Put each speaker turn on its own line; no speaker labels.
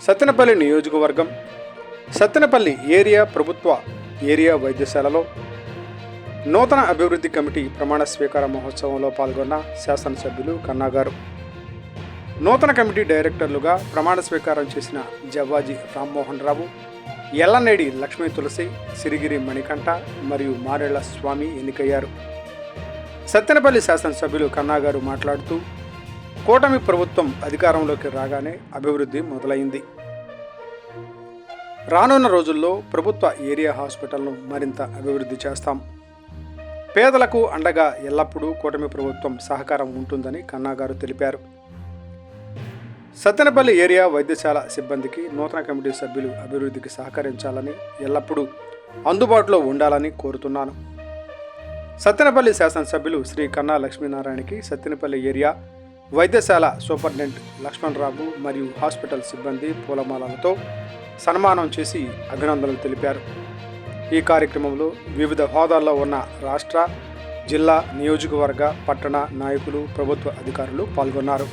సత్తెనపల్లి నియోజకవర్గం సత్తెనపల్లి ప్రభుత్వ ఏరియా వైద్యశాలలో నూతన అభివృద్ధి కమిటీ ప్రమాణ స్వీకార మహోత్సవంలో పాల్గొన్న శాసనసభ్యులు కన్నా గారు. నూతన కమిటీ డైరెక్టర్లుగా ప్రమాణ స్వీకారం చేసిన జవ్వాజీ రామ్మోహన్ రావు, ఎల్లనేడి లక్ష్మీ తులసి, సిరిగిరి మణికంఠ మరియు మారేళ్ల స్వామి ఎన్నికయ్యారు. సత్తెనపల్లి శాసనసభ్యులు కన్నా గారు మాట్లాడుతూ, కూటమి ప్రభుత్వం అధికారంలోకి రాగానే అభివృద్ధి మొదలైంది. రానున్న రోజుల్లో ప్రభుత్వ ఏరియా హాస్పిటల్ను మరింత అభివృద్ధి చేస్తాం. పేదలకు అండగా ఎల్లప్పుడూ కూటమి ప్రభుత్వం సహకారం ఉంటుందని కన్నా గారు తెలిపారు. సత్తెనపల్లి ఏరియా వైద్యశాల సిబ్బందికి నూతన కమిటీ సభ్యులు అభివృద్ధికి సహకరించాలని, ఎల్లప్పుడూ అందుబాటులో ఉండాలని కోరుతున్నాను. సత్తెనపల్లి శాసనసభ్యులు శ్రీ కన్నా లక్ష్మీనారాయణకి సత్తెనపల్లి ఏరియా వైద్యశాల సూపరింటెండెంట్ లక్ష్మణరావు మరియు హాస్పిటల్ సిబ్బంది పూలమాలలతో సన్మానం చేసి అభినందనలు తెలిపారు. ఈ కార్యక్రమంలో వివిధ హోదాల్లో ఉన్న రాష్ట్ర, జిల్లా, నియోజకవర్గ, పట్టణ నాయకులు, ప్రభుత్వ అధికారులు పాల్గొన్నారు.